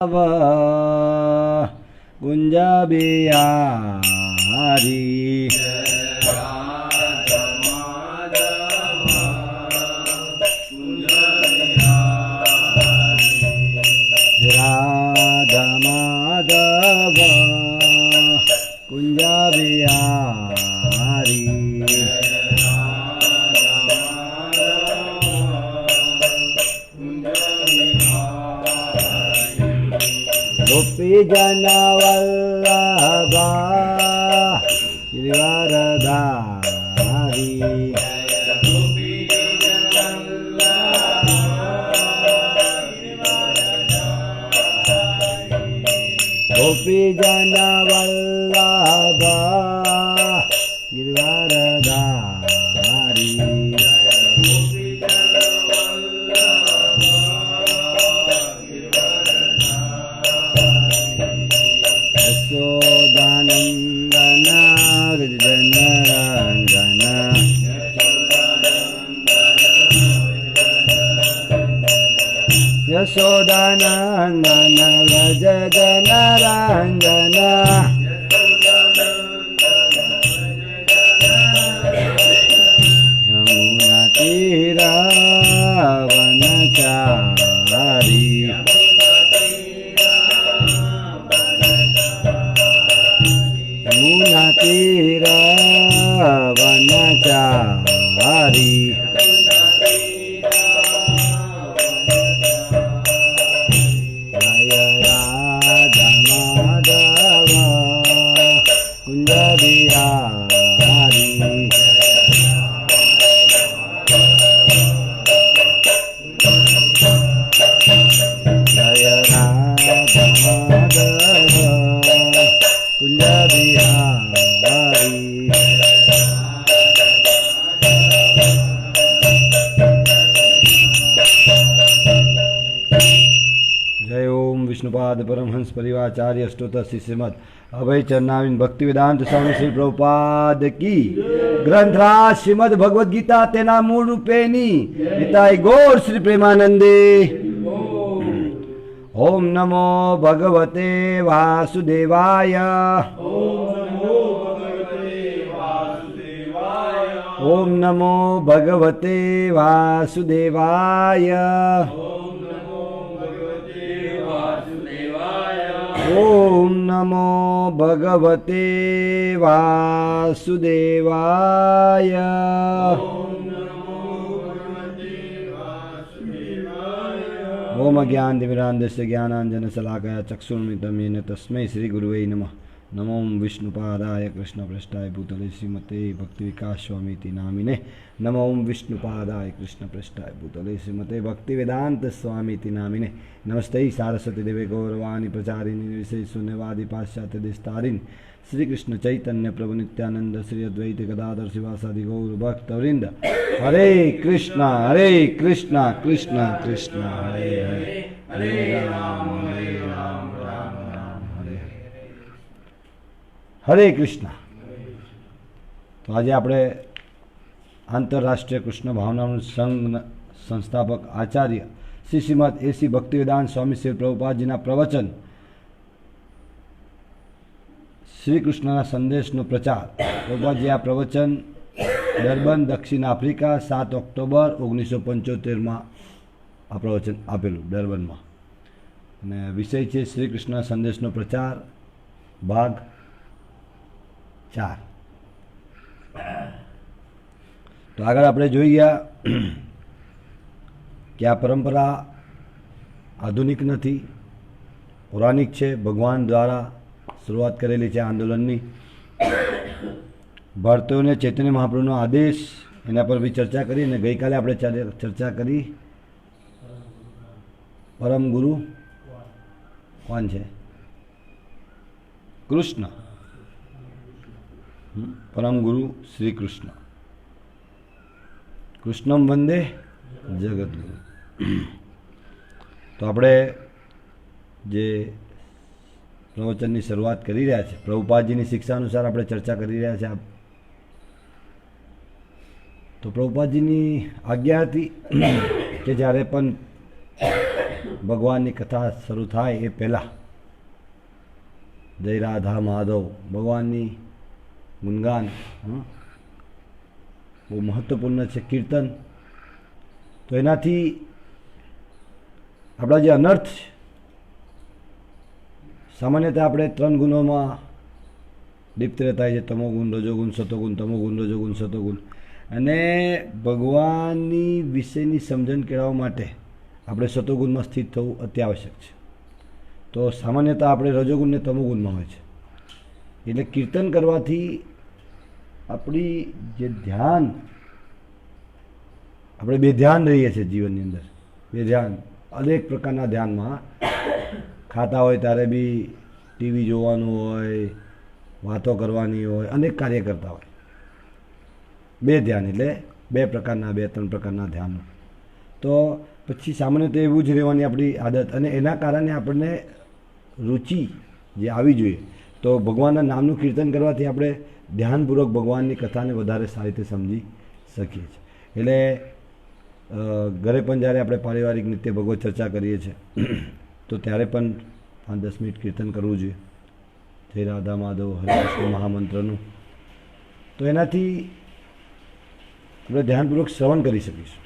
गुंजा बिहारी राधा माधव कुंजा बिहारी गोपी जन वल्लभा गिरिवरधारी गोपी जन वल्लभा गिरिवरधारी यशोदानंदन जनरंजन यशोदानंदन व्रज जनरंजन यमुना तीरा वनचारी यमुना तीरा वनचारी जय राधा माधव कुंज बिहारी जय राधा माधव कुंज बिहारी जय ओम विष्णुपाद परमहंस परिवाचार्य अष्टोत्तर श्रीमद अभय चरणाविंद भक्ति वेदांत स्वामी श्री प्रभुपाद की ग्रंथराज श्रीमद भगवद गीता तेना मूल रूपेणी निताय गौर श्री प्रेमानंदे। ओम नमो भगवते वासुदेवाय ओम नमो भगवते वासुदेवाय ओम नमो भगवते वासुदेवाय ओम अज्ञानतिमिरान्धस्य ज्ञानाञ्जनशलाकया चक्षुर्मिलितं येन तस्मै श्रीगुरुवे नमः। नमो विष्णुपादाय कृष्णप्रेष्ठाय भूतले श्रीमते भक्तिविकासस्वामीति नामिने। नमो विष्णुपादाय कृष्णप्रेष्ठाय भूतले श्रीमते भक्तिवेदांत स्वामीति नामिने। नमस्ते सारस्वती देवे गौरवाणी प्रचारिणी विषयशून्यवादी पाश्चात्य देशतारिणी श्री कृष्ण चैतन्य प्रभु नित्यानंद श्री अद्वैत गदाधर शिवासादि गौर भक्तवृंद। हरे कृष्णा कृष्ण कृष्ण हरे हरे हरे राम राम राम हरे हरे हरे कृष्ण। तो आज આપણે આંતરરાષ્ટ્રીય કૃષ્ણ ભાવના સંઘ સંસ્થાપક આચાર્ય શ્રી શ્રીમદ એસી ભક્તિવેદાંત સ્વામી શ્રી પ્રભુપાદજીના પ્રવચન શ્રી કૃષ્ણના સંદેશનો પ્રચાર પ્રભુપાદજી આ પ્રવચન ડર્બન દક્ષિણ આફ્રિકા 7 ઓક્ટોબર 1975માં આ પ્રવચન આપેલું ડર્બનમાં અને વિષય છે શ્રી કૃષ્ણના સંદેશનો પ્રચાર ભાગ 4। તો આગળ આપણે જોઈ ગયા કે આ પરંપરા આધુનિક નથી, પૌરાણિક છે, ભગવાન દ્વારા શરૂઆત કરેલી છે આંદોલનની। ભારતીયોને ચૈતન્ય મહાપ્રભુનો આદેશ એના પર બી ચર્ચા કરી અને ગઈકાલે આપણે ચર્ચા કરી પરમ ગુરુ કોણ છે? કૃષ્ણ, પરમ ગુરુ શ્રી કૃષ્ણ। કૃષ્ણમ વંદે જગદગુરુ। તો આપણે જે પ્રવચનની શરૂઆત કરી રહ્યા છે પ્રભુપાદજીની શિક્ષા અનુસાર આપણે ચર્ચા કરી રહ્યા છે। તો પ્રભુપાદજીની આજ્ઞા હતી કે જ્યારે પણ ભગવાનની કથા શરૂ થાય એ પહેલાં જય રાધા માધવ ભગવાનની ગુણગાન બહુ મહત્ત્વપૂર્ણ છે, કીર્તન. તો એનાથી આપણા જે અનર્થ છે, સામાન્યતઃ આપણે 3 ગુણોમાં લિપ્ત રહેતા છે, તમોગુણ, રજોગુણ, સતોગુણ, તમોગુણ, રજોગુણ, સતોગુણ. અને ભગવાનની વિશેની સમજણ કેળવવા માટે આપણે સતોગુણમાં સ્થિત થવું અત્યાવશ્યક છે. તો સામાન્યતઃ આપણે રજોગુણ ને તમોગુણમાં હોય છે. એટલે કીર્તન કરવાથી આપણી જે ધ્યાન, આપણે બે ધ્યાન રહીએ છીએ જીવનની અંદર, બે ધ્યાન, અનેક પ્રકારના ધ્યાનમાં. ખાતા હોય ત્યારે બી ટીવી જોવાનું હોય, વાતો કરવાની હોય, અનેક કાર્ય કરતા હોય. બે ધ્યાન એટલે 2 પ્રકારના, 2-3 પ્રકારના ધ્યાનો. તો પછી સામાન્ય તો એવું જ રહેવાની આપણી આદત, અને એના કારણે આપણને રુચિ જે આવી જોઈએ. તો ભગવાનના નામનું કીર્તન કરવાથી આપણે ધ્યાનપૂર્વક ભગવાનની કથાને વધારે સારી રીતે સમજી શકીએ છીએ. એટલે ઘરે પણ જ્યારે આપણે પારિવારિક નિત્ય ભગવત ચર્ચા કરીએ છીએ તો ત્યારે પણ 5-10 મિનિટ કીર્તન કરવું જોઈએ, જય રાધા માધવ હરે કૃષ્ણ મહામંત્રનું. તો એનાથી આપણે ધ્યાનપૂર્વક શ્રવણ કરી શકીશું.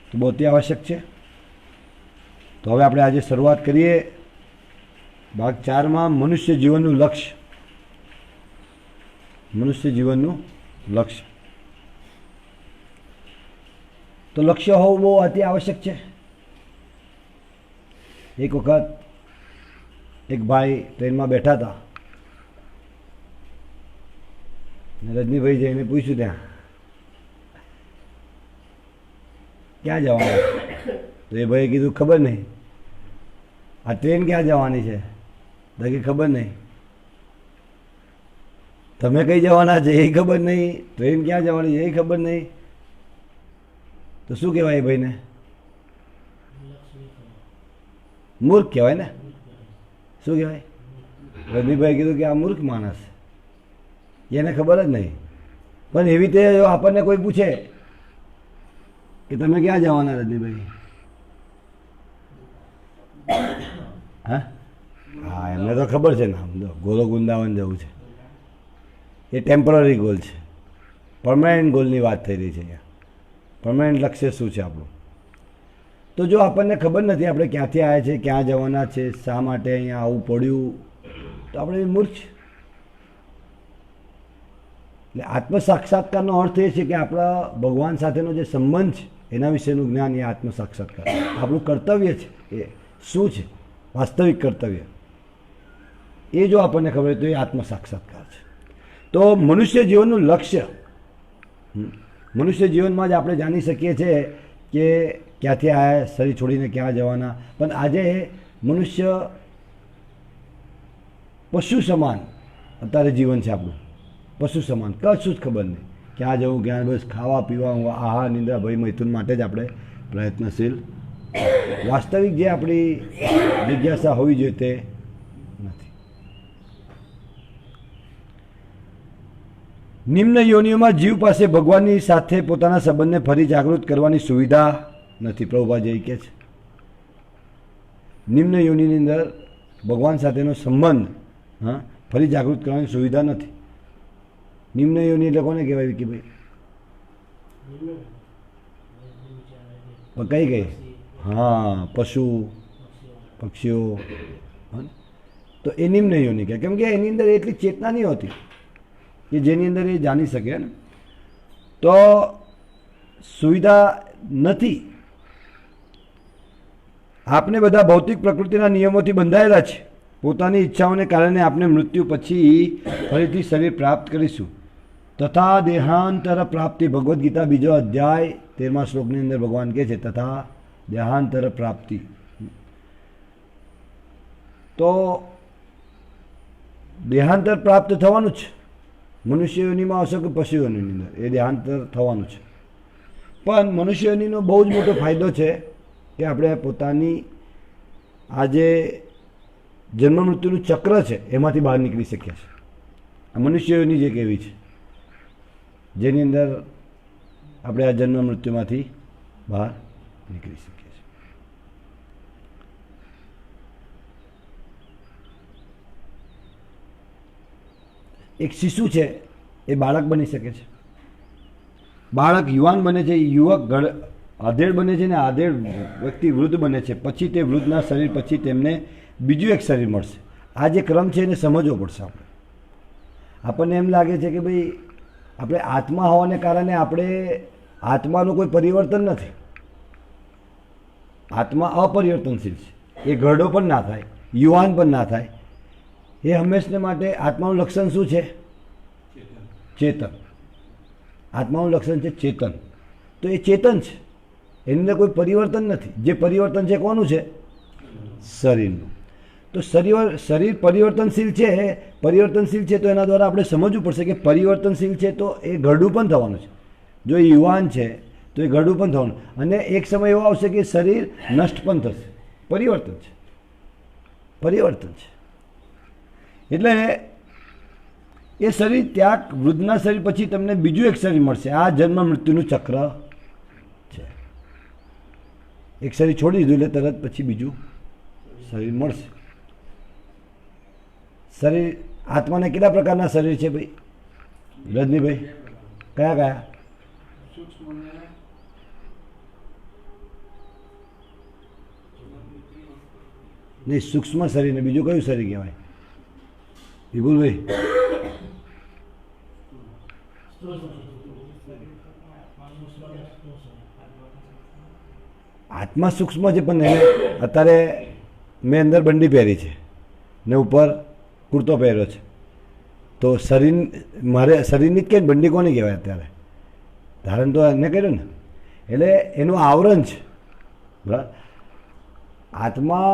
તો બહુ અતિ આવશ્યક છે. તો હવે આપણે આજે શરૂઆત કરીએ ભાગ 4માં, મનુષ્ય જીવનનું લક્ષ્ય. મનુષ્ય જીવનનું લક્ષ્ય. તો લક્ષ્ય હોવું બહુ અતિ આવશ્યક છે. એક વખત એક ભાઈ ટ્રેનમાં બેઠા હતા, રજનીભાઈ જઈને પૂછ્યું ત્યાં ક્યાં જવાનું? તો એ ભાઈએ કીધું ખબર નહીં. આ ટ્રેન ક્યાં જવાની છે? તો કે ખબર નહીં. તમે કઈ જવાના છે એ ખબર નહીં, ટ્રેન ક્યાં જવાની છે એ ખબર નહીં. તો શું કહેવાય એ ભાઈને? મૂર્ખ કહેવાય ને. શું કહેવાય? રજનીભાઈ કીધું કે આ મૂર્ખ માણસ, એને ખબર જ નહીં. પણ એવી રીતે જો આપણને કોઈ પૂછે કે તમે ક્યાં જવાના રજનીભાઈ? હા હા, એમને તો ખબર છે ને, સમજો ગોલો વૃંદાવન જવું છે. એ ટેમ્પરરી ગોલ છે, પરમાનન્ટ ગોલની વાત થઈ રહી છે અહીંયા. પરમાનન્ટ લક્ષ્ય શું છે આપણું? તો જો આપણને ખબર નથી આપણે ક્યાંથી આવ્યા છે, ક્યાં જવાના છે, શા માટે અહીંયા આવું પડ્યું, તો આપણે મૂર્ખ. એટલે આત્મ સાક્ષાત્કારનો અર્થ એ છે કે આપણા ભગવાન સાથેનો જે સંબંધ છે એના વિશેનું જ્ઞાન એ આત્મ સાક્ષાત્કાર. આપણું કર્તવ્ય છે એ શું છે, વાસ્તવિક કર્તવ્ય, એ જો આપણને ખબર હોય તો એ આત્મ સાક્ષાત્કાર છે. તો મનુષ્ય જીવનનું લક્ષ્ય, મનુષ્ય જીવનમાં જ આપણે જાણી શકીએ છીએ કે ક્યાંથી આવ્યા, શરીર છોડીને ક્યાં જવાના. પણ આજે મનુષ્ય પશુ સમાન અત્યારે જીવન છે આપણું, પશુ સમાન. કશું જ ખબર નહીં ક્યાં જવું, ક્યાં બસ ખાવા પીવા, આહાર, નિંદ્રા, ભય, મૈથુન માટે જ આપણે પ્રયત્નશીલ. વાસ્તવિક જે આપણી જિજ્ઞાસા હોવી જોઈએ તે નથી. નિમ્ન યોનિઓમાં જીવ પાસે ભગવાનની સાથે પોતાના સંબંધને ફરી જાગૃત કરવાની સુવિધા નથી. પ્રભુપાદજી કહે છે નિમ્ન યોનિની અંદર ભગવાન સાથેનો સંબંધ ફરી જાગૃત કરવાની સુવિધા નથી. નિમ્ન યોનિ એટલે કોને કહેવાય કે ભાઈ? કઈ કઈ? હા, પશુ પક્ષીઓ. તો એ નિમ્ન યોનિ કહે, કેમ કે એની અંદર એટલી ચેતના નહીં હોતી કે જેની અંદર એ જાણી શકે ને. તો સુવિધા નથી. આપણે બધા ભૌતિક પ્રકૃતિના નિયમોથી બંધાયેલા છે. પોતાની ઈચ્છાઓને કારણે આપણે મૃત્યુ પછી ફરીથી શરીર પ્રાપ્ત કરીશું. તથા દેહાંતર પ્રાપ્તિ. ભગવદ્ ગીતા 2 અધ્યાય 13મા શ્લોકની અંદર ભગવાન કહે છે તથા દેહાંતર પ્રાપ્તિ. તો દેહાંતર પ્રાપ્ત થવાનું છે. મનુષ્ય યોનિમાં આવશે કે પશુ યોનિની અંદર એ દેહાંતર થવાનું છે. પણ મનુષ્ય યોનિનો બહુ જ મોટો ફાયદો છે કે આપણે પોતાની આ જે જન્મ મૃત્યુનું ચક્ર છે એમાંથી બહાર નીકળી શકીએ છીએ. આ મનુષ્ય યોનિ જે કેવી છે જેની અંદર આપણે આ જન્મ મૃત્યુમાંથી બહાર નીકળી શકીએ છીએ. એક શિશુ છે એ બાળક બની શકે છે, બાળક યુવાન બને છે, યુવક આધેડ બને છે ને આધેડ વ્યક્તિ વૃદ્ધ બને છે, પછી તે વૃદ્ધના શરીર પછી તેમને બીજું એક શરીર મળશે. આ જે ક્રમ છે એને સમજવો પડશે. આપણને એમ લાગે છે કે ભાઈ આપણે આત્મા હોવાને કારણે આપણે આત્માનું કોઈ પરિવર્તન નથી, આત્મા અપરિવર્તનશીલ છે. એ ઘરડો પણ ના થાય, યુવાન પણ ના થાય. એ હંમેશને માટે આત્માનું લક્ષણ શું છે? ચેતન. આત્માનું લક્ષણ છે ચેતન. તો એ ચેતન છે, એની અંદર કોઈ પરિવર્તન નથી. જે પરિવર્તન છે કોનું છે? શરીરનું. તો શરીર પરિવર્તનશીલ છે તો એના દ્વારા આપણે સમજવું પડશે કે પરિવર્તનશીલ છે તો એ ઘરડું પણ થવાનું છે. જો એ યુવાન છે તો એ ઘરડું પણ થવાનું, અને એક સમય એવો આવશે કે શરીર નષ્ટ પણ થશે. પરિવર્તન છે, પરિવર્તન છે. એટલે એ શરીર ત્યાગ, વૃદ્ધના શરીર પછી તમને બીજું એક શરીર મળશે. આ જન્મ મૃત્યુનું ચક્ર છે. એક શરીર છોડી દીધું એટલે તરત પછી બીજું શરીર મળશે. શરીર, આત્માને કેટલા પ્રકારના શરીર છે ભાઈ રજનીભાઈ? કયા કયા? નહીં, સૂક્ષ્મ શરીરને બીજું કયું શરીર કહેવાય વિપુલભાઈ? આત્મા સૂક્ષ્મ છે, પણ એને અત્યારે મેં અંદર બંડી પહેરી છે ને ઉપર કુર્તો પહેર્યો છે, તો શરીર મારે શરીરની જ કે બંડી કોને કહેવાય? અત્યારે ધારણ તો એને કર્યું ને, એટલે એનું આવરણ છે. બરાબર. આત્મા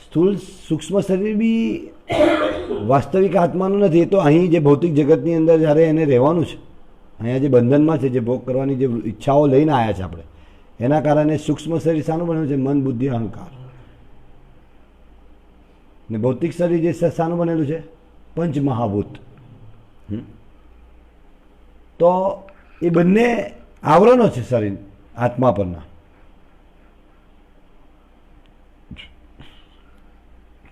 સ્થૂળ સૂક્ષ્મ શરીર બી વાસ્તવિક આત્માનું નથી. એ તો અહીં જે ભૌતિક જગતની અંદર જ્યારે એને રહેવાનું છે, અહીંયા જે બંધનમાં છે, જે ભોગ કરવાની જે ઈચ્છાઓ લઈને આવ્યા છે આપણે, એના કારણે સૂક્ષ્મ શરીર શાનું બનેલું છે? મન, બુદ્ધિ, અહંકાર. ને ભૌતિક શરીર જે શાનું બનેલું છે? પંચ મહાભૂત. તો એ બંને આવરણો છે શરીર આત્મા પરના.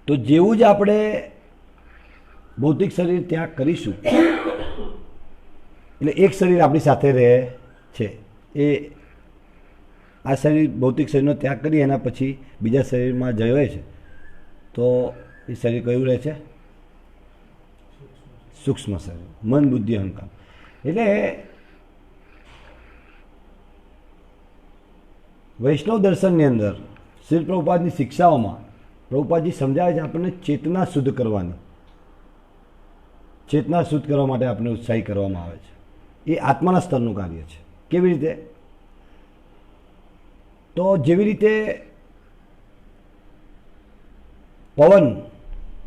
તો જેવું જ આપણે ભૌતિક શરીર ત્યાગ કરીશું એટલે એક શરીર આપણી સાથે રહે છે. એ આ શરીર, ભૌતિક શરીરનો ત્યાગ કરી એના પછી બીજા શરીરમાં જવે છે, તો એ શરીર કયું રહે છે? સૂક્ષ્મ શરીર, મન, બુદ્ધિ, અહંકાર. એટલે વૈષ્ણવ દર્શનની અંદર શ્રી પ્રભુપાદની શિક્ષાઓમાં પ્રભુપાદજી સમજાવે છે આપણને ચેતના શુદ્ધ કરવાની. ચેતના શુદ્ધ કરવા માટે આપણે ઉત્સાહી કરવામાં આવે છે. એ આત્માના સ્તરનું કાર્ય છે. કેવી રીતે? તો જેવી રીતે પવન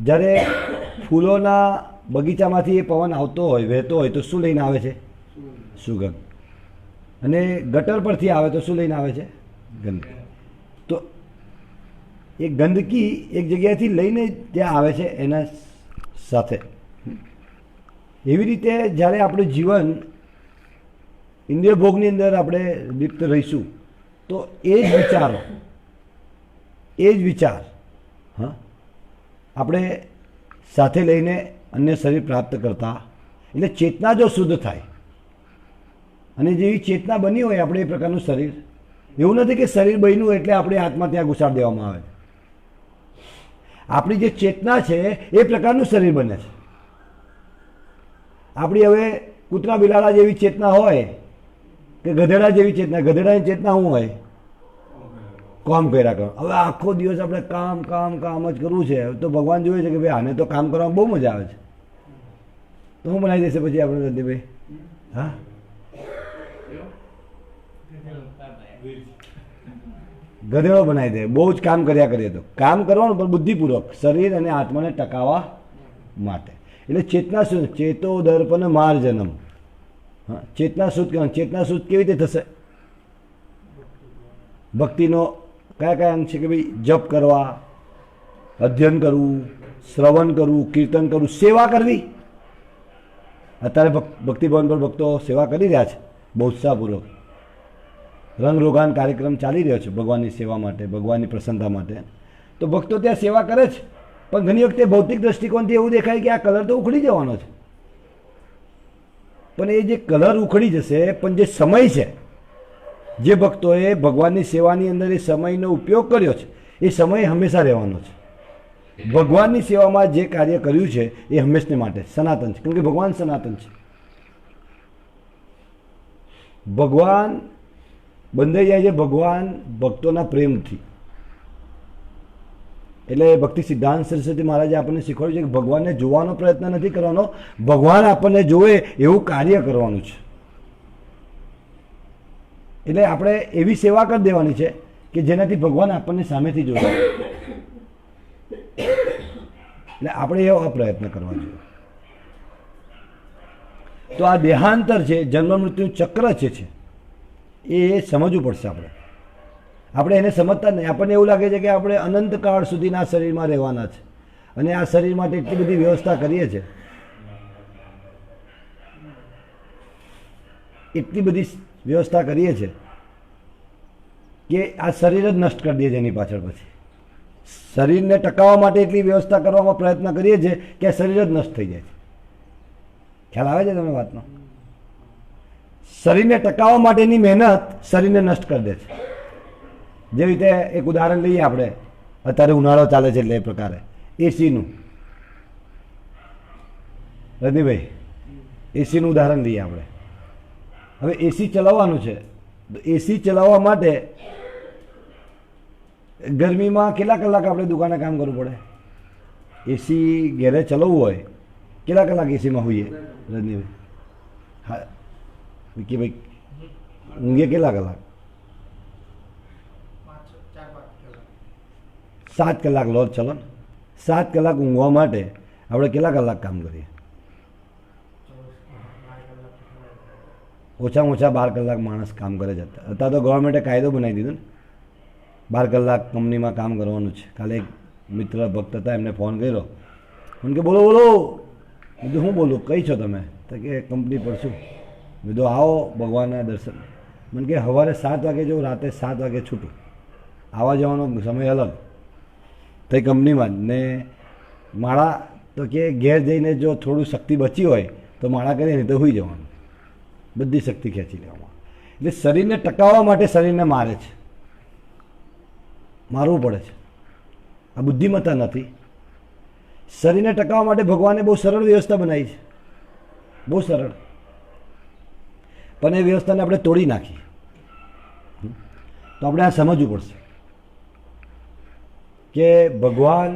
જ્યારે ફૂલોના બગીચામાંથી એ પવન આવતો હોય, વહેતો હોય, તો શું લઈને આવે છે? સુગંધ. અને ગટર પરથી આવે તો શું લઈને આવે છે? ગંદકી. તો એ ગંદકી એક જગ્યાએથી લઈને ત્યાં આવે છે એના સાથે. એવી રીતે જ્યારે આપણું જીવન ઇન્દ્રિય ભોગની અંદર આપણે લિપ્ત રહીશું તો એ જ વિચારો, એ જ વિચાર આપણે સાથે લઈને અન્ય શરીર પ્રાપ્ત કરતા. એટલે ચેતના જો શુદ્ધ થાય અને જેવી ચેતના બની હોય આપણે એ પ્રકારનું શરીર, એવું નથી કે શરીર બન્યું એટલે આપણે આત્મા ત્યાં ઘુસાડી દેવામાં આવે. આપણી જે ચેતના છે એ પ્રકારનું શરીર બને છે. આપણી હવે કૂતરા બિલાડા જેવી ચેતના હોય કે ગધેડા જેવી ચેતના, ગધેડાની ચેતના શું હોય? કામ કર્યા કરો. હવે આખો દિવસ આપણે કામ કામ કામ જ કરવું છે, તો ભગવાન જોવે છે કે ભાઈ આને તો કામ કરવામાં બહુ મજા આવે છે, તો શું બનાવી દેશે પછી આપણે રતિભાઈ? હા, ગધેડો બનાવી દે. બહુ જ કામ કર્યા કરીએ તો કામ કરવાનું પણ બુદ્ધિપૂર્વક, શરીર અને આત્માને ટકાવવા માટે. એટલે ચેતના શુદ્ધ, ચેતો દર્પણ માર્જનમ. હા, ચેતના શુદ્ધ કરવાનું. ચેતના શુદ્ધ કેવી રીતે થશે? ભક્તિનો કયા કયા અંગ છે કે ભાઈ જપ કરવા, અધ્યયન કરવું, શ્રવણ કરવું, કીર્તન કરવું, સેવા કરવી. અત્યારે ભક્તિભવન પર ભક્તો સેવા કરી રહ્યા છે બહુ ઉત્સાહપૂર્વક. રંગરોગાન કાર્યક્રમ ચાલી રહ્યો છે ભગવાનની સેવા માટે, ભગવાનની પ્રસન્નતા માટે. તો ભક્તો ત્યાં સેવા કરે છે. પણ ઘણી વખતે ભૌતિક દ્રષ્ટિકોણથી એવું દેખાય કે આ કલર તો ઉખડી જવાનો છે, પણ એ જે કલર ઉખડી જશે, પણ જે સમય છે, જે ભક્તોએ ભગવાનની સેવાની અંદર એ સમયનો ઉપયોગ કર્યો છે, એ સમય હંમેશા રહેવાનો છે. ભગવાનની સેવામાં જે કાર્ય કર્યું છે એ હંમેશને માટે સનાતન છે, કેમ કે ભગવાન સનાતન છે. ભગવાન બંધાઈ જાય છે ભગવાન ભક્તોના પ્રેમથી. એટલે ભક્તિ સિદ્ધાંત સરસ્વતી મહારાજે આપણને શીખવાડ્યું છે કે ભગવાનને જોવાનો પ્રયત્ન નથી કરવાનો, ભગવાન આપણને જોવે એવું કાર્ય કરવાનું છે. એટલે આપણે એવી સેવા કરી દેવાની છે કે જેનાથી ભગવાન આપણને સામેથી જોવે. એટલે આપણે એવો પ્રયત્ન કરવા જોઈએ. તો આ દેહાંતર છે, જન્મ મૃત્યુ ચક્ર છે એ સમજવું પડશે આપણે. આપણે એને સમજતા જ નહીં. આપણને એવું લાગે છે કે આપણે અનંતકાળ સુધીના શરીરમાં રહેવાના છે અને આ શરીર માટે એટલી બધી વ્યવસ્થા કરીએ છીએ, એટલી બધી વ્યવસ્થા કરીએ છીએ કે આ શરીર જ નષ્ટ કરી દે છે. એની પાછળ પછી શરીરને ટકાવવા માટે એટલી વ્યવસ્થા કરવામાં પ્રયત્ન કરીએ છીએ કે આ શરીર જ નષ્ટ થઈ જાય છે. ખ્યાલ આવે છે તમને વાતનો? શરીરને ટકાવવા માટેની મહેનત શરીરને નષ્ટ કરી દે છે. જેવી રીતે એક ઉદાહરણ લઈએ આપણે, અત્યારે ઉનાળો ચાલે છે એટલે એ પ્રકારે એસીનું, રજનીભાઈ એસીનું ઉદાહરણ લઈએ આપણે. હવે એસી ચલાવવાનું છે, તો એસી ચલાવવા માટે ગરમીમાં કેટલા કલાક આપણે દુકાને કામ કરવું પડે? એસી ઘેરે ચલાવવું હોય કેટલા કલાક એસીમાં હોઈએ રજનીભાઈ? હા વિકીભાઈ, ઊંઘે કેટલા કલાક? 7 કલાક લો ચલો ને. 7 કલાક ઊંઘવા માટે આપણે કેટલા કલાક કામ કરીએ? ઓછામાં ઓછા 12 કલાક માણસ કામ કરે છે. અત્યારે તો ગવર્મેન્ટે કાયદો બનાવી દીધો ને, 12 કલાક કંપનીમાં કામ કરવાનું છે. કાલે એક મિત્ર ભક્ત હતા, એમને ફોન કર્યો, મને કે બોલો બોલો. બીજું શું બોલું, કઈ છો તમે? તો કે કંપની પર છું. બીજું આવો ભગવાનના દર્શન. મને કે સવારે 7 વાગે જવું, રાતે 7 વાગે છૂટું. આવવા જવાનો સમય અલગ થઈ કંપનીમાં જ ને. માળા તો કે ઘેર જઈને જો થોડું શક્તિ બચી હોય તો માળા કરીએ ને તો હોઈ જવાનું, બધી શક્તિ ખેંચી લેવામાં. એટલે શરીરને ટકાવવા માટે શરીરને મારે છે, મારવું પડે છે. આ બુદ્ધિમત્તા નથી. શરીરને ટકાવવા માટે ભગવાને બહુ સરળ વ્યવસ્થા બનાવી છે, બહુ સરળ. પણ એ વ્યવસ્થાને આપણે તોડી નાખી. તો આપણે આ સમજવું પડશે કે ભગવાન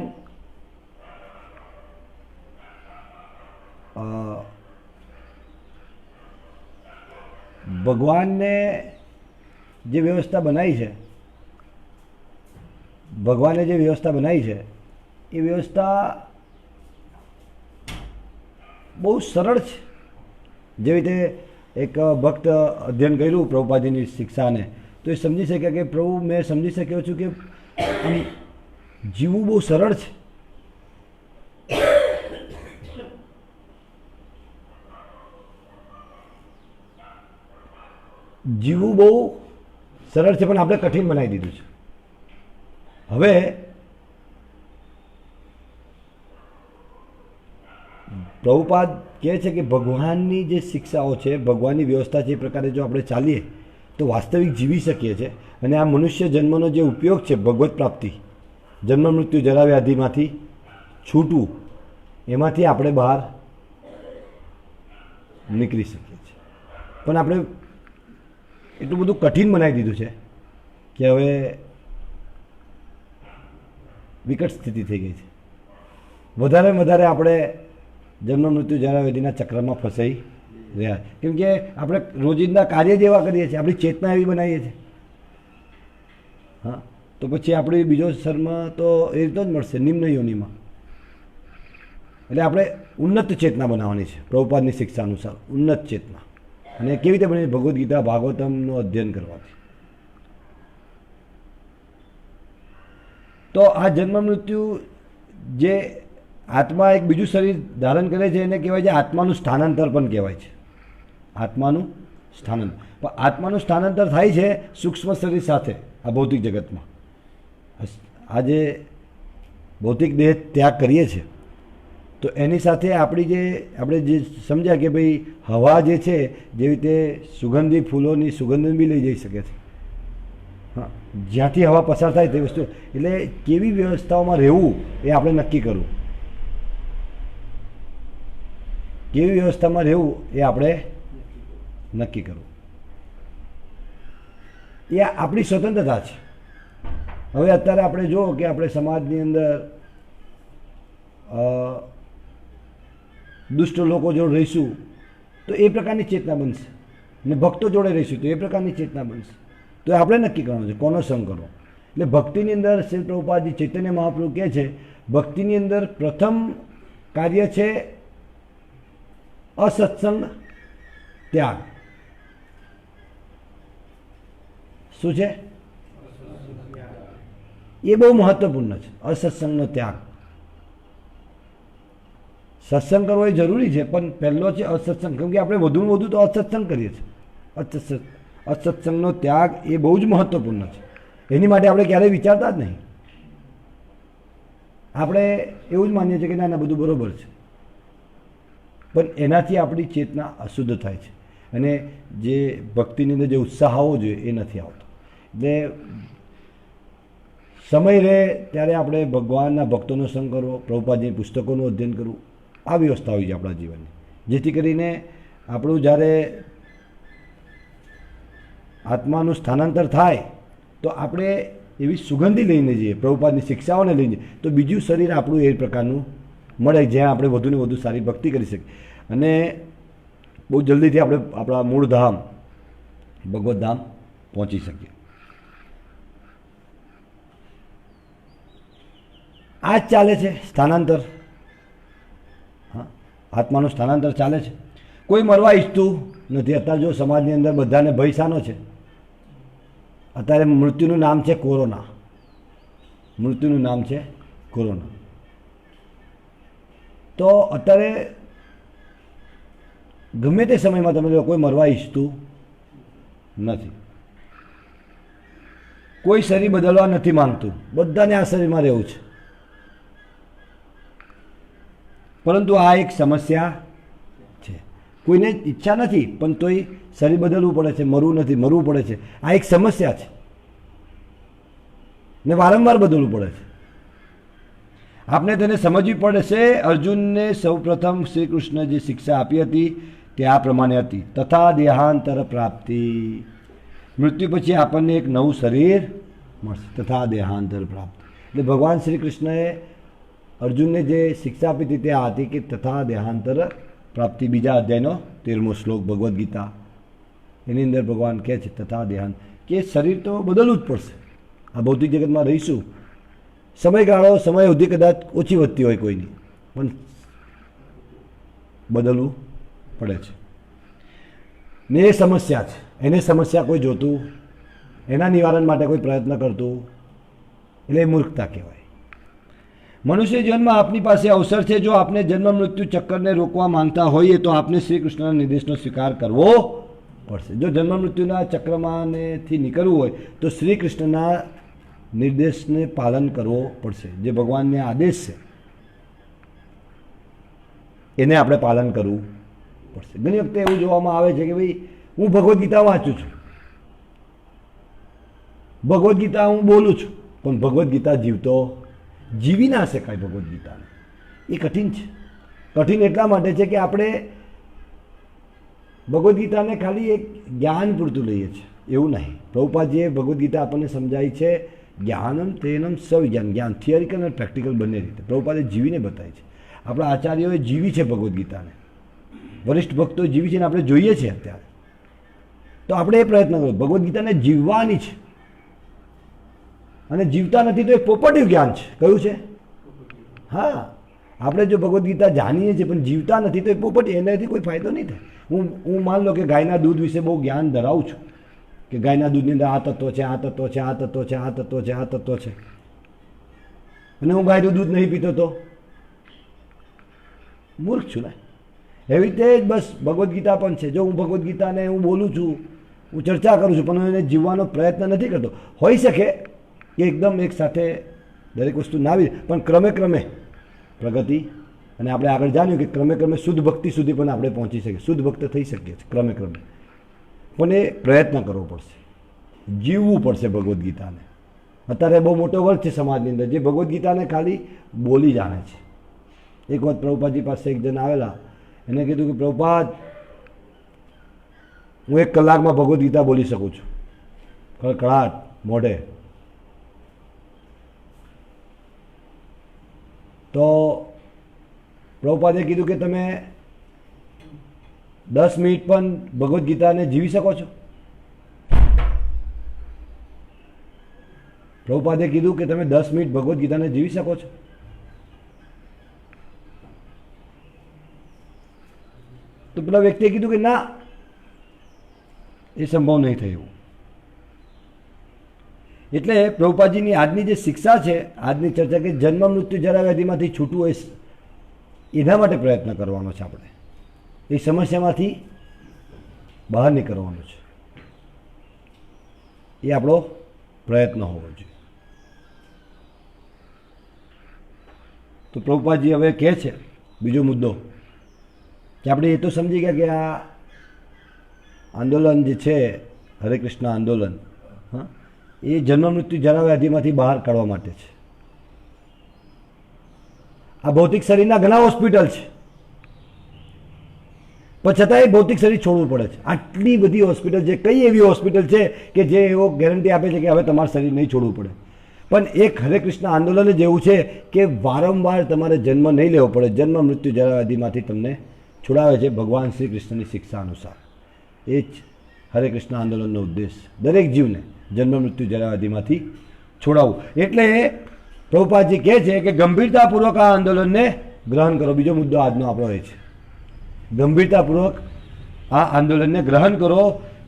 ભગવાનને જે વ્યવસ્થા બનાવી છે, ભગવાને જે વ્યવસ્થા બનાવી છે એ વ્યવસ્થા બહુ સરળ છે. જેવી રીતે એક ભક્ત અધ્યયન કર્યું પ્રભુપાદજીની શિક્ષાને, તો એ સમજી શક્યા કે પ્રભુ મેં સમજી શક્યો છું કે આમ જીવવું બહુ સરળ છે. જીવવું બહુ સરળ છે પણ આપણે કઠિન બનાવી દીધું છે. હવે પ્રભુપાદ કહે છે કે ભગવાનની જે શિક્ષાઓ છે, ભગવાનની વ્યવસ્થા છે, એ પ્રકારે જો આપણે ચાલીએ તો વાસ્તવિક જીવી શકીએ છીએ. અને આ મનુષ્ય જન્મનો જે ઉપયોગ છે ભગવત પ્રાપ્તિ, જન્મ મૃત્યુ જરા વ્યાધિમાંથી છૂટવું, એમાંથી આપણે બહાર નીકળી શકીએ છીએ. પણ આપણે એટલું બધું કઠિન બનાવી દીધું છે કે હવે વિકટ સ્થિતિ થઈ ગઈ છે. વધારે વધારે આપણે જન્મ મૃત્યુ જરા વ્યાધિના ચક્રમાં ફસાઈ રહ્યા. કેમ કે આપણે રોજિંદા કાર્ય જેવા કરીએ છીએ, આપણી ચેતના એવી બનાવીએ છીએ. હા, તો પછી આપણે બીજો શર્મ તો એ રીતે જ મળશે, નિમ્ન યોનિમાં. એટલે આપણે ઉન્નત ચેતના બનાવવાની છે પ્રભુપાદની શિક્ષા અનુસાર, ઉન્નત ચેતના. અને કેવી રીતે બને? ભગવદ્ ગીતા ભાગવતમનું અધ્યયન કરવાથી. તો આ જન્મ મૃત્યુ જે આત્મા એક બીજું શરીર ધારણ કરે છે એને કહેવાય છે આત્માનું સ્થાનાંતર પણ કહેવાય છે. આત્માનું સ્થાનાંતર. પણ આત્માનું સ્થાનાંતર થાય છે સૂક્ષ્મ શરીર સાથે આ ભૌતિક જગતમાં. આજે ભૌતિક દેહ ત્યાગ કરીએ છીએ તો એની સાથે આપણી જે આપણે જે સમજ્યા કે ભાઈ હવા જે છે જેવી રીતે સુગંધી ફૂલોની સુગંધ બી લઈ જઈ શકે છે. હા, જ્યાંથી હવા પસાર થાય તે વસ્તુ, એટલે કેવી વ્યવસ્થાઓમાં રહેવું એ આપણે નક્કી કરવું. કેવી વ્યવસ્થામાં રહેવું એ આપણે નક્કી કરવું. એ આપણી સ્વતંત્રતા છે. હવે અત્યારે આપણે જુઓ કે આપણે સમાજની અંદર દુષ્ટ લોકો જોડે રહીશું તો એ પ્રકારની ચેતના બનશે, ને ભક્તો જોડે રહીશું તો એ પ્રકારની ચેતના બનશે. તો એ આપણે નક્કી કરવાનું છે કોનો સંગ કરવો. એટલે ભક્તિની અંદર શ્રી પ્રભુપાદજી ચૈતન્ય મહાપ્રભુ કહે છે ભક્તિની અંદર પ્રથમ કાર્ય છે અસત્સંગ ત્યાગ. શું છે? એ બહુ મહત્વપૂર્ણ છે, અસત્સંગનો ત્યાગ. સત્સંગ કરવો એ જરૂરી છે, પણ પહેલો છે અસત્સંગ, કેમ કે આપણે વધુમાં વધુ તો અસત્સંગ કરીએ છીએ. અસત્સંગનો ત્યાગ એ બહુ જ મહત્વપૂર્ણ છે. એની માટે આપણે ક્યારેય વિચારતા જ નહીં. આપણે એવું જ માનીએ છીએ કે ના બધું બરાબર છે, પણ એનાથી આપણી ચેતના અશુદ્ધ થાય છે અને જે ભક્તિની અંદર જે ઉત્સાહ આવવો જોઈએ એ નથી આવતો. એટલે સમય રહે ત્યારે આપણે ભગવાનના ભક્તોનો સંગ કરવો, પ્રભુપાદજીની પુસ્તકોનું અધ્યયન કરવું, આ વ્યવસ્થા હોય છે આપણા જીવનની, જેથી કરીને આપણું જ્યારે આત્માનું સ્થાનાંતર થાય તો આપણે એવી સુગંધી લઈને જઈએ, પ્રભુપાદની શિક્ષાઓને લઈને, તો બીજું શરીર આપણું એ પ્રકારનું મળે જ્યાં આપણે વધુને વધુ સારી ભક્તિ કરી શકીએ અને બહુ જલ્દીથી આપણે આપણા મૂળ ધામ ભગવત ધામ પહોંચી શકીએ. આ જ ચાલે છે સ્થાનાંતર. હા, આત્માનું સ્થાનાંતર ચાલે છે. કોઈ મરવા ઈચ્છતું નથી. અત્યારે જો સમાજની અંદર બધાને ભય શાનો છે? અત્યારે મૃત્યુનું નામ છે કોરોના. મૃત્યુનું નામ છે કોરોના. તો અત્યારે ગમે તે સમયમાં તમે કોઈ મરવા ઈચ્છતું નથી. કોઈ શરીર બદલવા નથી માંગતું, બધાને આ શરીરમાં રહેવું છે. પરંતુ આ એક સમસ્યા છે. કોઈને ઈચ્છા નથી પણ તોય શરીર બદલવું પડે છે, મરવું નથી, મરવું પડે છે. આ એક સમસ્યા છે ને વારંવાર બદલવું પડે છે. આપણે તેને સમજવી પડશે. અર્જુનને સૌપ્રથમ શ્રી કૃષ્ણ જે શિક્ષા આપી હતી તે આ પ્રમાણે હતી, તથા દેહાંતર પ્રાપ્તિ. મૃત્યુ પછી આપણને એક નવું શરીર મળશે, તથા દેહાંતર પ્રાપ્તિ. એટલે ભગવાન શ્રી કૃષ્ણએ અર્જુનને જે શિક્ષા આપી હતી તે આ હતી કે તથા દેહાંતર પ્રાપ્તિ. બીજા અધ્યાયનો 13મો શ્લોક ભગવદ્ ગીતા, એની અંદર ભગવાન કહે છે તથા દેહાંત, કે શરીર તો બદલવું જ પડશે. આ ભૌતિક જગતમાં રહીશું, સમયગાળો સમય સુધી કદાચ ઓછી વધતી હોય કોઈની, પણ બદલવું પડે છે. ને એ સમસ્યા છે. એને સમસ્યા કોઈ જોતું, એના નિવારણ માટે કોઈ પ્રયત્ન કરતું, એટલે એ મૂર્ખતા કહેવાય. મનુષ્ય જીવનમાં આપની પાસે અવસર છે. જો આપને જન્મ મૃત્યુ ચક્કરને રોકવા માંગતા હોઈએ તો આપને શ્રી કૃષ્ણના નિર્દેશનો સ્વીકાર કરવો પડશે. જો જન્મ મૃત્યુના ચક્રમાંથી નીકળવું હોય તો શ્રી કૃષ્ણના નિર્દેશને પાલન કરવો પડશે. જે ભગવાનને આદેશ છે એને આપણે પાલન કરવું પડશે. ઘણી વખતે એવું જોવામાં આવે છે કે ભાઈ હું ભગવદ્ ગીતા વાંચું છું, ભગવદ્ ગીતા હું બોલું છું, પણ ભગવદ્ ગીતા જીવી ના શકાય. ભગવદ્ ગીતાને એ કઠિન છે. કઠિન એટલા માટે છે કે આપણે ભગવદ્ ગીતાને ખાલી એક જ્ઞાન પૂરતું લઈએ છીએ, એવું નહીં. પ્રભુપાદજીએ ભગવદ્ ગીતા આપણને સમજાવી છે જ્ઞાનમ તેનમ સવિજ્ઞાન, જ્ઞાન થિયરિકલ અને પ્રેક્ટિકલ બંને રીતે પ્રભુપાદે જીવીને બતાવી છે. આપણા આચાર્યોએ જીવી છે ભગવદ્ ગીતાને, વરિષ્ઠ ભક્તો જીવી છે ને આપણે જોઈએ છીએ અત્યારે. તો આપણે એ પ્રયત્ન કરો, ભગવદ્ ગીતાને જીવવાની છે. અને જીવતા નથી તો એ પોપટિવ જ્ઞાન છે. કયું છે? હા, આપણે જો ભગવદ્ ગીતા જાણીએ છીએ પણ જીવતા નથી તો એ પોપટી, એનાથી કોઈ ફાયદો નહીં થાય. હું માન લો કે ગાયના દૂધ વિશે બહુ જ્ઞાન ધરાવું છું કે ગાયના દૂધની અંદર આ તત્વો છે, આ તત્વો છે, આ તત્વો છે, આ તત્વો છે, આ તત્વો છે, અને હું ગાયનું દૂધ નહીં પીતો તો મૂર્ખ છું ને. એવી રીતે જ બસ ભગવદ્ ગીતા પણ છે. જો હું ભગવદ્ ગીતાને હું બોલું છું, હું ચર્ચા કરું છું, પણ હું એને જીવવાનો પ્રયત્ન નથી કરતો. હોઈ શકે કે એકદમ એક સાથે દરેક વસ્તુ ના આવી, પણ ક્રમે ક્રમે પ્રગતિ, અને આપણે આગળ જાણ્યું કે ક્રમે ક્રમે શુદ્ધ ભક્તિ સુધી પણ આપણે પહોંચી શકીએ, શુદ્ધ ભક્ત થઈ શકીએ છીએ ક્રમે ક્રમે. પણ એ પ્રયત્ન કરવો પડશે, જીવવું પડશે ભગવદ્ ગીતાને. અત્યારે બહુ મોટો વર્ગ છે સમાજની અંદર જે ભગવદ્ ગીતાને ખાલી બોલી જાણે છે. એક વખત પ્રભુપાદજી પાસે એક જણ આવેલા, એને કીધું કે પ્રભુપાદ, હું 1 કલાકમાં ભગવદ્ ગીતા બોલી શકું છું, કડકડાટ મોઢે. તો પ્રભુપાદે કીધું કે તમે 10 મિનિટ પણ ભગવદ્ ગીતાને જીવી શકો છો? પ્રભુપાદે કીધું કે તમે 10 મિનિટ ભગવદ્ ગીતાને જીવી શકો છો? તો પેલા વ્યક્તિએ કીધું કે ના, એ સંભવ નહીં થયું. એટલે પ્રભુપાદજીની આજની જે શિક્ષા છે, આજની ચર્ચા, કે જન્મ મૃત્યુ જરા વ્યાધિમાંથી છૂટવું હોય, એના માટે પ્રયત્ન કરવાનો છે આપણે. એ સમસ્યામાંથી બહાર નીકળવાનું છે, એ આપણો પ્રયત્ન હોવો જોઈએ. તો પ્રભુપાદજી હવે કહે છે બીજો મુદ્દો, કે આપણે એ તો સમજી ગયા કે આ આંદોલન જે છે, હરે કૃષ્ણ આંદોલન, હા, એ જન્મ મૃત્યુ જરા વ્યાધિમાંથી બહાર કાઢવા માટે છે. આ ભૌતિક શરીરના ઘણા હોસ્પિટલ છે, પણ છતાંય ભૌતિક શરીર છોડવું પડે છે. આટલી બધી હોસ્પિટલ છે, કઈ એવી હોસ્પિટલ છે કે જે એવો ગેરંટી આપે છે કે હવે તમારે શરીર નહીં છોડવું પડે? પણ એક હરે કૃષ્ણ આંદોલન જ એવું છે કે વારંવાર તમારે જન્મ નહીં લેવો પડે, જન્મ મૃત્યુ જરા વ્યાધિમાંથી તમને છોડાવે છે ભગવાન શ્રી કૃષ્ણની શિક્ષા અનુસાર. એ જ હરે કૃષ્ણ આંદોલનનો ઉદ્દેશ, દરેક જીવને જન્મ મૃત્યુ જરા વ્યાધિમાંથી છોડાવવું. એટલે પ્રભુપાદજી કહે છે કે ગંભીરતાપૂર્વક આ આંદોલનને ગ્રહણ કરો. બીજો મુદ્દો આજનો આપણો એ છે, ગંભીરતાપૂર્વક આ આંદોલનને ગ્રહણ કરો.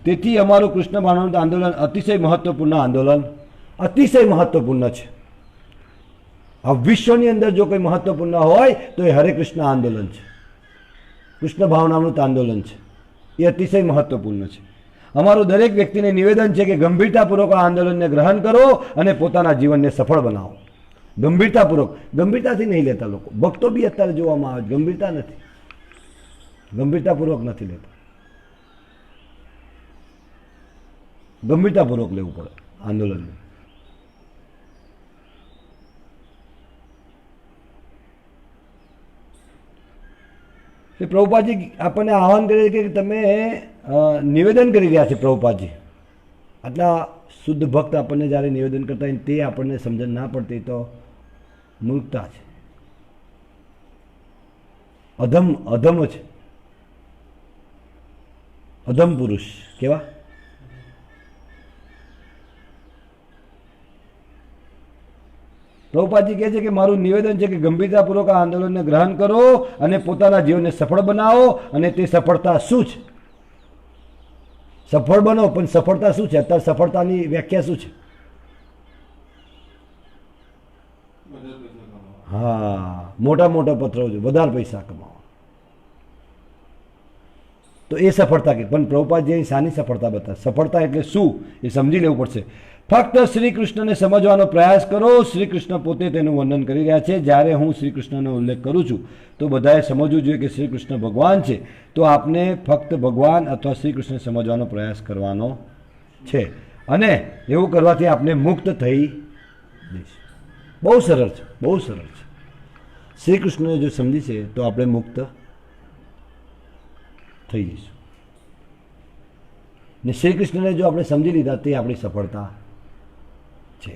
તેથી અમારું કૃષ્ણ ભાવનાનું આંદોલન અતિશય મહત્વપૂર્ણ આંદોલન, અતિશય મહત્વપૂર્ણ છે. આ વિશ્વની અંદર જો કોઈ મહત્વપૂર્ણ હોય તો એ હરે કૃષ્ણ આંદોલન છે, કૃષ્ણ ભાવનામૃત આંદોલન છે. એ અતિશય મહત્વપૂર્ણ છે. અમારું દરેક વ્યક્તિને નિવેદન છે કે ગંભીરતાપૂર્વક આ આંદોલનને ગ્રહણ કરો અને પોતાના જીવનને સફળ બનાવો. ગંભીરતાપૂર્વક, ગંભીરતાથી નહીં લેતા લોકો. ભક્તો બી અત્યારે જોવામાં આવે, ગંભીરતા નથી, ગંભીરતાપૂર્વક નથી લેતા. ગંભીરતાપૂર્વક લેવું પડે આંદોલનને. એ પ્રભુપાદજી આપણને આહ્વાન કરે છે કે તમે નિવેદન કરી રહ્યા છે. પ્રભુપાદજી આટલા શુદ્ધ ભક્ત આપણને જ્યારે નિવેદન કરતા હોય તે આપણને સમજણ ના પડતી તો મૂર્ખતા છે, અધમ છે, અધમ પુરુષ કેવા. પ્રભુપાદજી કહે છે કે મારું નિવેદન છે કે ગંભીરતાપૂર્વક આ આંદોલનને ગ્રહણ કરો અને પોતાના જીવનને સફળ બનાવો. અને તે સફળતા શું છે? સફળ બનો, પણ સફળતા શું છે? અત્યારે સફળતાની વ્યાખ્યા શું છે? હા, મોટા મોટા પત્રો છે, વધારે પૈસા કમાવા. તો એ સફળતા કે, પણ પ્રભુપાદજી શાની સફળતા બતાવે? સફળતા એટલે શું એ સમજી લેવું પડશે. ફક્ત શ્રી કૃષ્ણને સમજવાનો પ્રયાસ કરો. શ્રી કૃષ્ણ પોતે તેનું વર્ણન કરી રહ્યા છે. જ્યારે હું શ્રી કૃષ્ણનો ઉલ્લેખ કરું છું તો બધાએ સમજવું જોઈએ કે શ્રી કૃષ્ણ ભગવાન છે. તો આપને ફક્ત ભગવાન અથવા શ્રી કૃષ્ણ સમજવાનો પ્રયાસ કરવાનો છે, અને એવું કરવાથી આપણે મુક્ત થઈ જઈશું. બહુ સરળ છે, બહુ સરળ છે. શ્રી કૃષ્ણને જો સમજી છે તો આપણે મુક્ત થઈ જઈશું. ને શ્રી કૃષ્ણને જો આપણે સમજી લીધા તે આપણી સફળતા છે.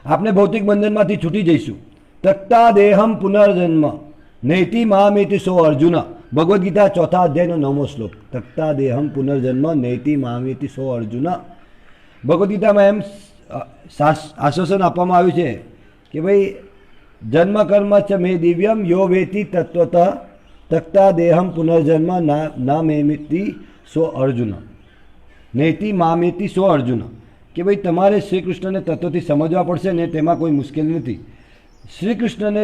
આપણે ભૌતિક બંધનમાંથી છૂટી જઈશું. તક્તા દેહમ પુનર્જન્મ નૈતિ મામેતિ સો અર્જુન. ભગવદ્ ગીતા 4થા અધ્યાયનો 9મો શ્લોક. તક્તા દેહમ પુનર્જન્મ નૈતિ મામેતિ સો અર્જુન. ભગવદ્ ગીતામાં એમ આશ્વાસન આપવામાં આવ્યું છે કે ભાઈ જન્મ કર્મ ચ મે દિવ્યમ યો વેતિ તત્વત તક્તા દેહમ પુનર્જન્મ ના મેમિતિ સો અર્જુન. નૈતિ મામેતિ સો અર્જુન. કે ભાઈ તમારે શ્રી કૃષ્ણને તત્વથી સમજવા પડશે ને તેમાં કોઈ મુશ્કેલી નથી. શ્રી કૃષ્ણને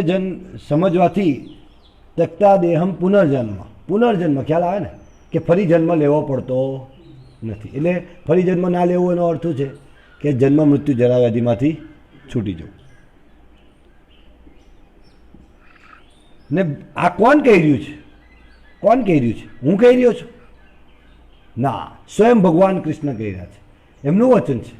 સમજવાથી તક્તા દેહમ પુનર્જન્મ, પુનર્જન્મ ખ્યાલ આવે ને કે ફરી જન્મ લેવો પડતો નથી. એટલે ફરી જન્મ ના લેવો એનો અર્થ છે કે જન્મ મૃત્યુ જરા વ્યાધિમાંથી છૂટી જવું. ને આ કોણ કહી રહ્યું છે? કોણ કહી રહ્યું છે? હું કહી રહ્યો છું? ના, સ્વયં ભગવાન કૃષ્ણ કહી રહ્યા છે. એમનું વચન છે.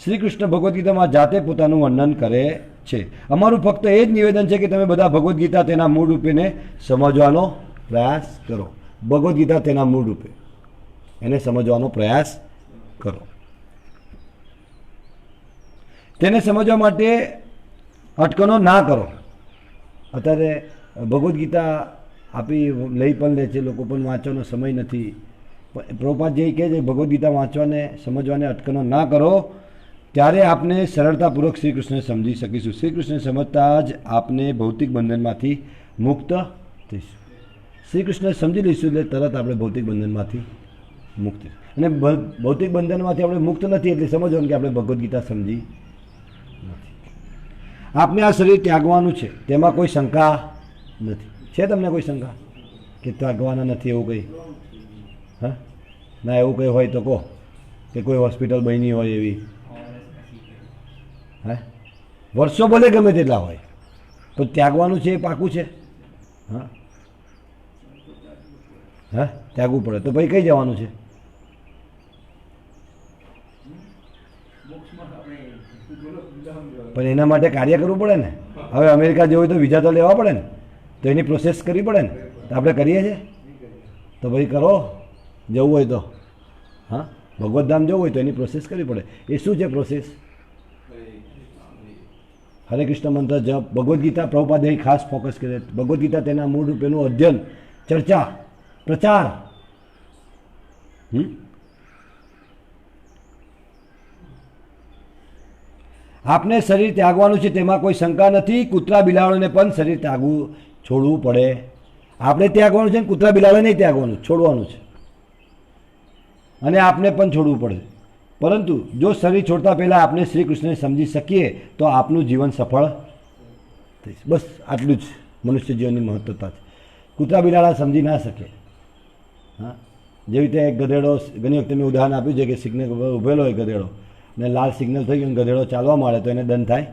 શ્રી કૃષ્ણ ભગવદ્ ગીતામાં જાતે પોતાનું વર્ણન કરે છે. અમારું ફક્ત એ જ નિવેદન છે કે તમે બધા ભગવદ્ ગીતા તેના મૂળ રૂપેને સમજવાનો પ્રયાસ કરો. ભગવદ્ ગીતા તેના મૂળ રૂપે એને સમજવાનો પ્રયાસ કરો. તેને સમજવા માટે અટકણો ના કરો. અત્યારે ભગવદ્ ગીતા આપી લઈ પણ લે છે, લોકો પણ વાંચવાનો સમય નથી. પ્રભુપાદ જે કહે છે ભગવદ્ ગીતા વાંચવાને સમજવાને અટકણો ના કરો, ત્યારે આપને સરળતાપૂર્વક શ્રી કૃષ્ણને સમજી શકીશું. શ્રી કૃષ્ણને સમજતા જ આપને ભૌતિક બંધનમાંથી મુક્ત થઈશું. શ્રી કૃષ્ણને સમજી લઈશું એટલે તરત આપણે ભૌતિક બંધનમાંથી મુક્ત. અને ભૌતિક બંધનમાંથી આપણે મુક્ત નથી એટલે સમજવાનું કે આપણે ભગવદ્ ગીતા સમજી નથી. આપને આ શરીર ત્યાગવાનું છે, તેમાં કોઈ શંકા નથી. છે તમને કોઈ શંકા કે ત્યાગવાના નથી એવું કંઈ? હા, ના એવું કંઈ હોય તો કહો, કે કોઈ હોસ્પિટલ બની હોય એવી. હે, વર્ષો ભલે ગમે તેટલા હોય તો ત્યાગવાનું છે એ પાકું છે. હા હા, ત્યાગવું પડે તો ભાઈ કઈ જવાનું છે? પણ એના માટે કાર્ય કરવું પડે ને. હવે અમેરિકા જવું હોય તો વિઝા તો લેવા પડે ને, તો એની પ્રોસેસ કરવી પડે ને. તો આપણે કરીએ છીએ તો ભાઈ કરો, જવું હોય તો. હા, ભગવત ધામ જવું હોય તો એની પ્રોસેસ કરવી પડે. એ શું છે પ્રોસેસ? હરે કૃષ્ણ મંત્ર જપ, ભગવદ્ ગીતા. પ્રભુપાદે અહીં ખાસ ફોકસ કરે. ભગવદ્ ગીતા તેના મૂળ રૂપેનું અધ્યયન, ચર્ચા, પ્રચાર. આપને શરીર ત્યાગવાનું છે તેમાં કોઈ શંકા નથી. કૂતરા બિલાડીને પણ શરીર ત્યાગવું છોડવું પડે. આપણે ત્યાગવાનું છે ને કૂતરા બિલાડે નહીં ત્યાગવાનું, છોડવાનું છે. અને આપને પણ છોડવું પડે. પરંતુ જો શરીર છોડતા પહેલાં આપણે શ્રી કૃષ્ણને સમજી શકીએ તો આપનું જીવન સફળ થઈશ. બસ આટલું જ મનુષ્ય જીવનની મહત્વતા છે. કૂતરા બિલાડા સમજી ના શકે. હા, જેવી રીતે એક ગધેડો, ઘણી વખતે મેં ઉદાહરણ આપ્યું છે કે સિગ્નલ ઉપર ઊભેલો હોય ગધેડો ને લાલ સિગ્નલ થઈ ગયું, ગધેડો ચાલવા માંડે તો એને દંડ થાય.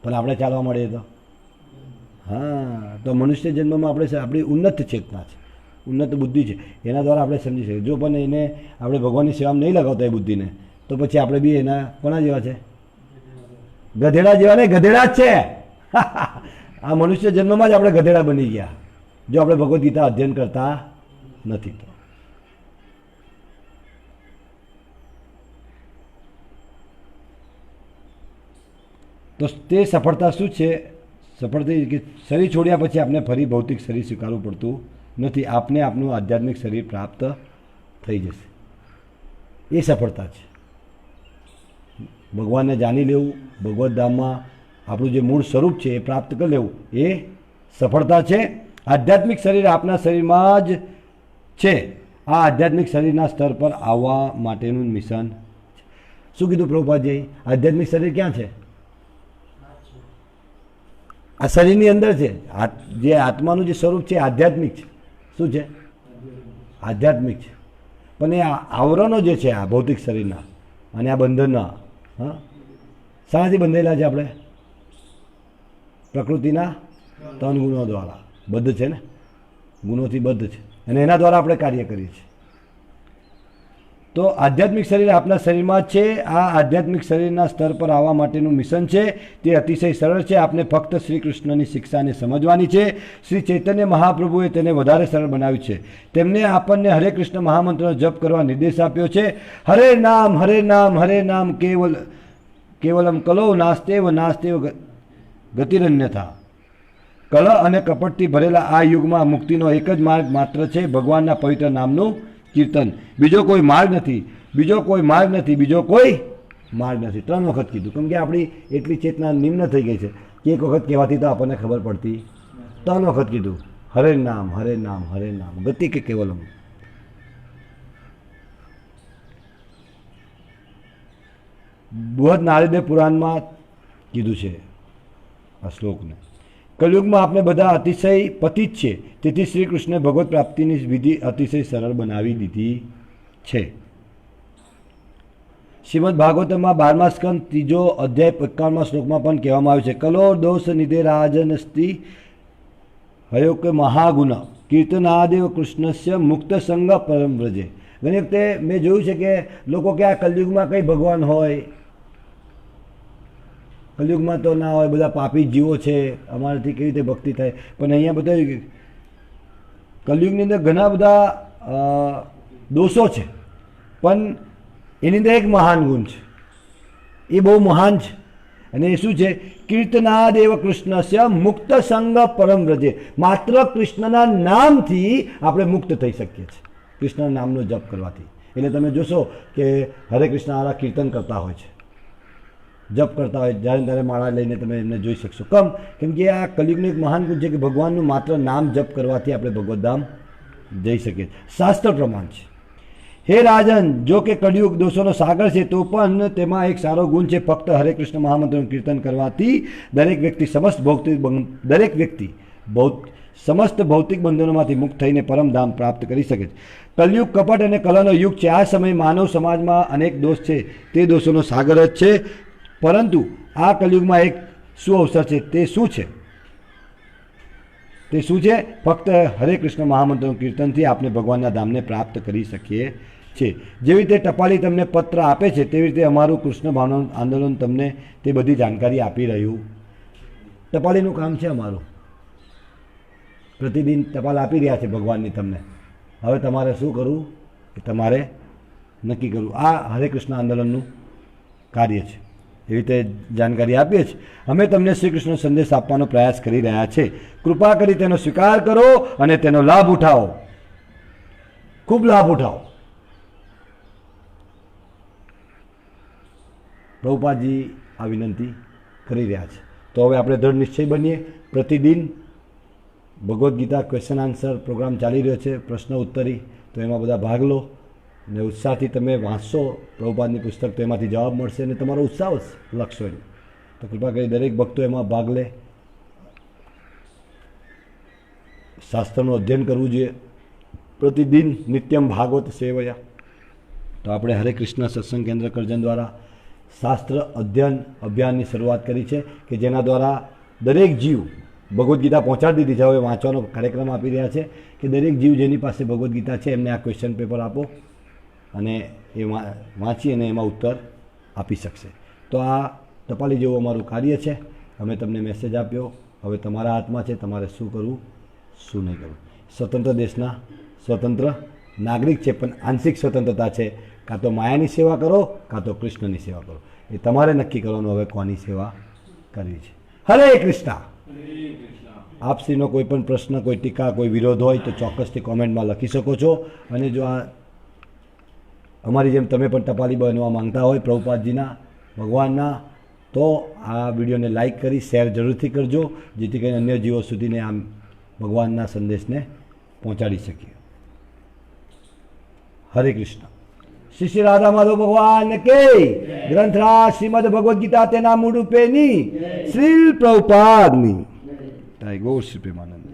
પણ આપણે ચાલવા માંડીએ તો હા, તો મનુષ્ય જન્મમાં આપણે આપણી ઉન્નત ચેતના છે, ઉન્નત બુદ્ધિ છે, એના દ્વારા આપણે સમજી શકીએ. જો પણ એને આપણે ભગવાનની સેવામાં નહીં લગાવતા એ બુદ્ધિને, તો પછી આપણે બી એના કોના જેવા છે? ગધેડા જેવા નહીં, ગધેડા જ છે. આ મનુષ્ય જન્મમાં જ આપણે ગધેડા બની ગયા જો આપણે ભગવદ્ ગીતા અધ્યયન કરતા નથી તો. તો તે સફળતા શું છે? સફળતા કે શરીર છોડ્યા પછી આપણે ફરી ભૌતિક શરીર સ્વીકારવું પડતું નથી. આપને આપનું આધ્યાત્મિક શરીર પ્રાપ્ત થઈ જશે. એ સફળતા છે. ભગવાનને જાણી લેવું, ભગવદ્ ધામમાં આપણું જે મૂળ સ્વરૂપ છે એ પ્રાપ્ત કરી લેવું, એ સફળતા છે. આધ્યાત્મિક શરીર આપના શરીરમાં જ છે. આ આધ્યાત્મિક શરીરના સ્તર પર આવવા માટેનું મિશન છે. શું કીધું પ્રભુપાદજી? આધ્યાત્મિક શરીર ક્યાં છે? આ શરીરની અંદર છે. જે આત્માનું જે સ્વરૂપ છે આધ્યાત્મિક છે. શું છે? આધ્યાત્મિક છે. પણ એ આવરણો જે છે આ ભૌતિક શરીરના અને આ બંધનના, હા, શાનાથી બંધેલા છે? આપણે પ્રકૃતિના 3 ગુણો દ્વારા બદ્ધ છે ને, ગુણોથી બદ્ધ છે અને એના દ્વારા આપણે કાર્ય કરીએ છીએ. તો આધ્યાત્મિક શરીર આપણા શરીરમાં જ છે. આ આધ્યાત્મિક શરીરના સ્તર પર આવવા માટેનું મિશન છે. તે અતિશય સરળ છે. આપણે ફક્ત શ્રી કૃષ્ણની શિક્ષાને સમજવાની છે. શ્રી ચૈતન્ય મહાપ્રભુએ તેને વધારે સરળ બનાવ્યું છે. તેમને આપણને હરે કૃષ્ણ મહામંત્રનો જપ કરવા નિર્દેશ આપ્યો છે. હરે નામ હરે નામ હરે નામ કેવલમ કલો નાસ્તેવ નાસ્તેવ ગતિરન્યથા. કલહ અને કપટથી ભરેલા આ યુગમાં મુક્તિનો એક જ માર્ગ માત્ર છે, ભગવાનના પવિત્ર નામનું કીર્તન. બીજો કોઈ માર્ગ નથી, બીજો કોઈ માર્ગ નથી, બીજો કોઈ માર્ગ નથી. 3 વખત કીધું. કેમ કે આપણી એટલી ચેતના નિમ્ન થઈ ગઈ છે કે એક વખત કહેવાથી તો આપણને ખબર પડતી. 3 વખત કીધું હરે નામ હરે નામ હરે નામ ગતિ કે કેવલમ. બૃહદ નારદીય પુરાણમાં કીધું છે આ શ્લોકને. કલયુગમાં આપણે બધા અતિશય પતિત છે, તેથી શ્રી કૃષ્ણે ભગવત પ્રાપ્તિની વિધિ અતિશય સરળ બનાવી દીધી છે. શ્રીમદ ભાગવતમાં 12મા સ્કંદ 3 અધ્યાય 51મા શ્લોકમાં પણ કહેવામાં આવ્યું છે, કલો દોષ નિધે રાજનસ્તિ હયો કે મહાગુણ કીર્તનાદેવ કૃષ્ણસ્ય મુક્ત સંગ પરમ વ્રજે. ઘણી વખતે મેં જોયું છે કે લોકો કે આ કલયુગમાં કઈ ભગવાન હોય, કલયુગમાં તો ના હોય, બધા પાપી જીવો છે, અમારાથી કેવી રીતે ભક્તિ થાય. પણ અહીંયા બતાવ્યું કે કલયુગની અંદર ઘણા બધા દોષો છે, પણ એની અંદર એક મહાન ગુણ છે, એ બહુ મહાન છે. અને એ શું છે? કીર્તનાદેવ કૃષ્ણસ્ય મુક્ત સંગ પરમ વ્રજે. માત્ર કૃષ્ણના નામથી આપણે મુક્ત થઈ શકીએ છીએ, કૃષ્ણના નામનો જપ કરવાથી. એટલે તમે જોશો કે હરે કૃષ્ણ આરા કીર્તન કરતા હોય છે, જપ કરતા હોય, જ્યારે ત્યારે માળા લઈને તમે એમને જોઈ શકશો. કેમ કે આ કલયુગનું એક મહાન ગુણ છે કે ભગવાનનું માત્ર નામ જપ કરવાથી આપણે ભગવદ્ધામ જઈ શકીએ. શાસ્ત્ર પ્રમાણ છે. હે રાજન, જો કે કળિયુગ દોષોનો સાગર છે, તો પણ તેમાં એક સારો ગુણ છે. ફક્ત હરે કૃષ્ણ મહામંત્રનું કીર્તન કરવાથી દરેક વ્યક્તિ સમસ્ત ભૌતિક બંધનોમાંથી મુક્ત થઈને પરમધામ પ્રાપ્ત કરી શકે છે. કલયુગ કપટ અને કલહનો યુગ છે. આ સમયે માનવ સમાજમાં અનેક દોષ છે, તે દોષોનો સાગર જ છે. પરંતુ આ કલયુગમાં એક શું અવસર છે? તે શું છે? ફક્ત હરે કૃષ્ણ મહામંત્રનું કીર્તનથી આપણે ભગવાનના ધામને પ્રાપ્ત કરી શકીએ છીએ. જેવી રીતે ટપાલી તમને પત્ર આપે છે, તેવી રીતે અમારું કૃષ્ણ ભાવના આંદોલન તમને તે બધી જાણકારી આપી રહ્યું. ટપાલીનું કામ છે અમારું, પ્રતિદિન ટપાલ આપી રહ્યા છે ભગવાનની તમને. હવે તમારે શું કરવું એ તમારે નક્કી કરવું. આ હરે કૃષ્ણ આંદોલનનું કાર્ય છે. એવી રીતે જાણકારી આપીએ છીએ. અમે તમને શ્રી કૃષ્ણ સંદેશ આપવાનો પ્રયાસ કરી રહ્યા છે. કૃપા કરી તેનો સ્વીકાર કરો અને તેનો લાભ ઉઠાવો, ખૂબ લાભ ઉઠાવો. પ્રભુપાદજી આ વિનંતી કરી રહ્યા છે. તો હવે આપણે દૃઢ નિશ્ચય બનીએ. પ્રતિદિન Bhagavad Gita question answer programme ચાલી રહ્યો છે, પ્રશ્ન ઉત્તરી. તો એમાં બધા ભાગ લો ને ઉત્સાહથી તમે વાંચશો પ્રભુપાદની પુસ્તક, તો એમાંથી જવાબ મળશે અને તમારો ઉત્સાહ લખશો એમ. તો કૃપા કરી દરેક ભક્તો એમાં ભાગ લે. શાસ્ત્રનું અધ્યયન કરવું જોઈએ પ્રતિદિન. નિત્યમ ભાગવત સેવયા. તો આપણે હરે કૃષ્ણ સત્સંગ કેન્દ્ર કરજણ દ્વારા શાસ્ત્ર અધ્યયન અભિયાનની શરૂઆત કરી છે, કે જેના દ્વારા દરેક જીવ ભગવદ્ ગીતા પહોંચાડી દીધી છે. હવે વાંચવાનો કાર્યક્રમ આપી રહ્યા છે કે દરેક જીવ જેની પાસે ભગવદ્ ગીતા છે એમને આ ક્વેશ્ચન પેપર આપો અને એ વાંચી અને એમાં ઉત્તર આપી શકશે. તો આ ટપાલી જેવું અમારું કાર્ય છે. અમે તમને મેસેજ આપ્યો, હવે તમારા હાથમાં છે તમારે શું કરવું શું નહીં કરવું. સ્વતંત્ર દેશના સ્વતંત્ર નાગરિક છે, પણ આંશિક સ્વતંત્રતા છે. કાં તો માયાની સેવા કરો, કાં તો કૃષ્ણની સેવા કરો. એ તમારે નક્કી કરવાનું હવે કોની સેવા કરવી છે. હરે કૃષ્ણ. આપશ્રીનો કોઈ પણ પ્રશ્ન, કોઈ ટીકા, કોઈ વિરોધ હોય તો ચોક્કસથી કોમેન્ટમાં લખી શકો છો. અને જો આ અમારી જેમ તમે પણ ટપાલી બનવા માંગતા હોય પ્રભુપાદજીના ભગવાનના, તો આ વિડીયોને લાઈક કરી શેર જરૂરથી કરજો, જેથી કરીને અન્ય જીવો સુધીને આમ ભગવાનના સંદેશને પહોંચાડી શકીએ. હરે કૃષ્ણ. શ્રી શ્રી રાધા માધવ ભગવાન કે ગ્રંથરાજ શ્રીમદ ભગવદ્ ગીતા તેના મૂળ રૂપેની શ્રી પ્રભુપાદની. ગૌર શ્રી પ્રેમાનંદ.